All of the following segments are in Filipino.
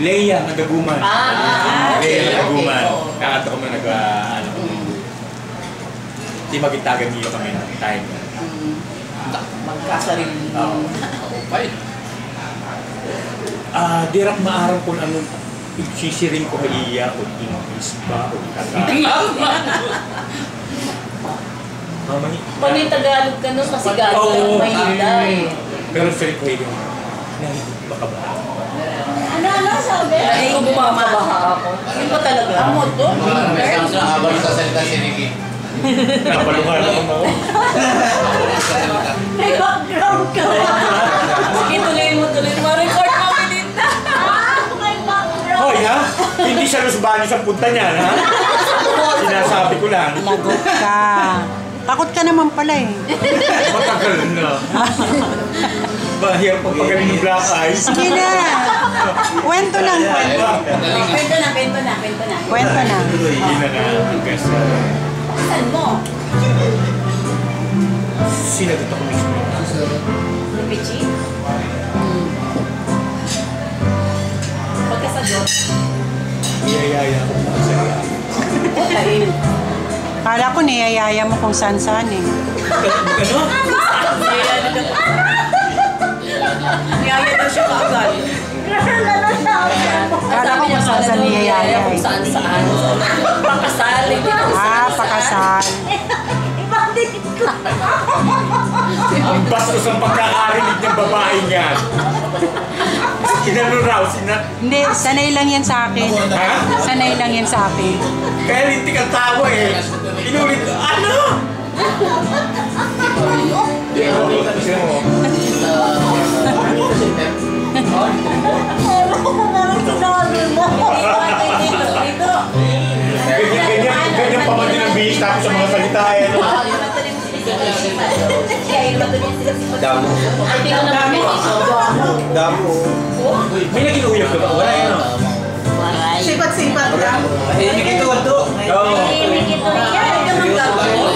Leia, nagaguman. Leia, nagaguman. Kakato ko mo di magitagan niyo kami ng time. Magkasarili. Dirak maarang kung anong sisiring ko iya o English ba o Tagalog. Pag yung Tagalog ka nun, masigado ka ng Maynila eh. Pero siring ko iya, baka ba? Ano sabi? Ay, kung bumamabaha ako. Ano ba talaga? Amo to? Habang sa salita si Ricky. Napaluhan ako. May background ka. Sige, tuloy mo. Ma-record kami dito. May background. Hoy ha? Hindi siya lusbani sa punta niyan ha? Sinasabi ko lang. Lagot ka. Takot ka naman pala eh. Matagal na. Mahirap pag pagaling ng black eyes. Sige na. Kwento lang, kwento. Kwento na. Hindi na kasi. Saan mo? Sinagot ako mismo. Pichi? Pagkasagot? Iyayaya ako na sa iya. Okay. Kala ko niyayaya mo kung saan-saan eh. Ano? Niyaya daw siya kaagad. Kala ko kung saan-saan niyayaya eh. Kung saan-saan. Pakasal. Pakasal. Ang bastos ang pagkakarinig ng babae niyan. Inano raw, Hindi, sanay lang yan sa akin. Ha? Sanay lang yan sa akin. Kaya lintik ang tawa eh. Inulit, ano? Ganyan pa man din ang bihis tapos sa mga salita eh. Damo. Damo. May naging uyab ka ba? Wala yun no? Sipat-sipat ka. Hindi ito ito. Oo.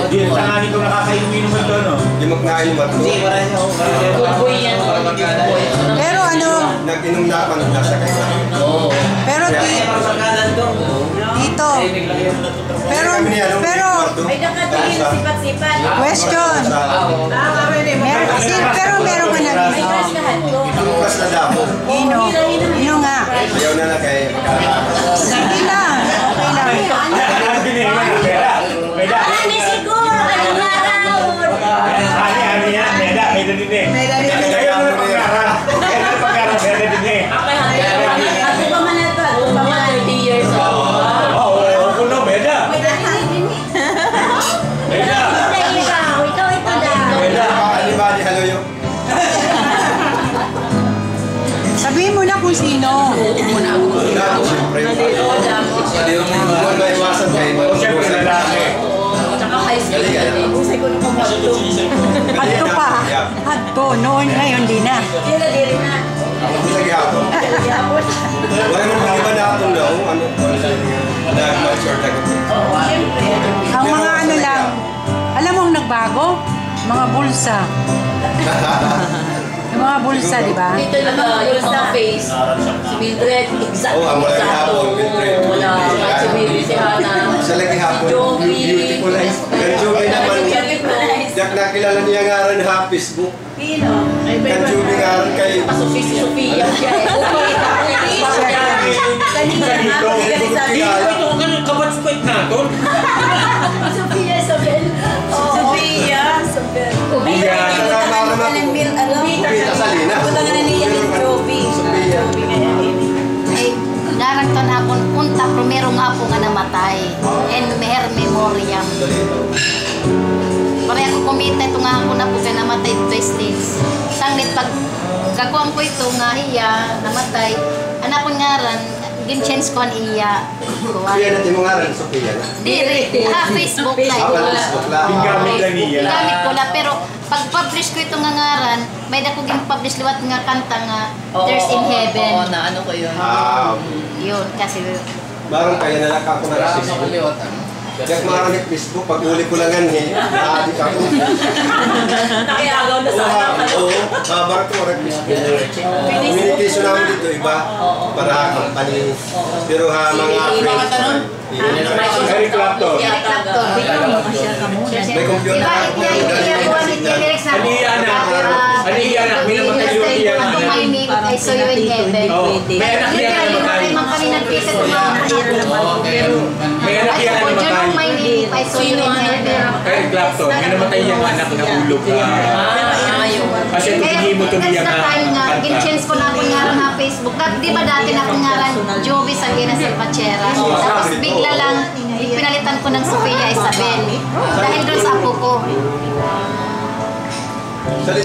Hindi, tanganin ko nakakainumin naman ito no? Hindi magkain naman ito. Buboy yan. Pero ano, Nag-inom na ako ng nasa kayo. pero dito. Pero, Ay, nakatingin sipat-sipat. question. Pero meron ka na May dito. crush ka hando. Ang plus na damo. Ino. Ino nga. Ayaw na lang kay Sige lang. Okay lang. Ano din eh, Meda? Meda? Ani siguro, ano nga raw? Ani yan, Meda, Meda din eh. Kaya mo na pag-aral. Kaya mo na pag-aral, Meda din eh. Ako pa man ito. Ako pa man 30 years old. Oo, ako na, Meda. Meda. Ikaw ito daw. Meda. Alibadi, halo yun. Sabihin mo na kung sino. Damo, siyempre. Huwag na iwasan kayo. O siyempre, lalaki. Tsaka high school na din. Usay ko na kumato. Hadto pa. Hadto. Noon ngayon di na. Yun na din na. Ako sa gihapon. Wala mo mag-iba na akong daw. Ano? Nag-short ako. Siyempre. Ang mga ano lang. Alam mo ang nagbago? Mga bulsa. Yung mga bulsa, di ba? Dito yung mga face. Si Mildred, exact. Oo, wala yung hapon, Mildred. Wala. Si Baby, si Hana. Sa lagi hapon. Si Joey. Beautiful eyes. Kan Joey naman. Yak nakilala niya nga rin ha, Facebook. Pino. Kan Joey nga rin kay... Si Sophia. Kanina. Hindi ko ito ang ganun kabat-squat natin. Sophia. Sophia. Sophia. Kubita sa Lina. Sophia. Ay, darang to na akong punta, primero nga ako nga namatay. And meher memoriam. Pare ako kumita ito nga ako na po kaya namatay 2 states. Sanglit pag kakuang ko ito nga iya, namatay. Anak ko nga ran, gin-chance ko ang iya. Sophia natin mo nga rin, Sophia. Diri, Facebook na ito. Facebook lang. Yung gamit lang niya. Gamit ko lang, pero pag publish ko ito nga ngaran, may dako gin-publish liwat nga kanta nga, There's in Heaven. Oo, na ano ko yun. Yun, kasi Barang kaya nalaka ko na sa Facebook. Kaya kumarang Facebook, pag uli ko lang yan eh. Naadik ako. Nakiagaw na sa anak. Oo, bakit kumarang Facebook? Communication namin dito, iba. Para company. Pero mga friends. Eric Clapton. Eric Clapton. May computer ako. May namatay yung iyan. I saw you in heaven. May anak yan na namatay. Kami nagkita sa mga May anak yan na namatay. my name, I saw you in heaven. Eric Clapton, may namatay yung anak na hulog. Kasi hindi mo ito That's biyang the time nga, gin-change ko na akong nga na Facebook. Di ba dati na akong nga Jovi Sagina Salvachera. Tapos bigla lang, pinalitan ko ng Sofia Isabel. Dahil doon sa apo ko.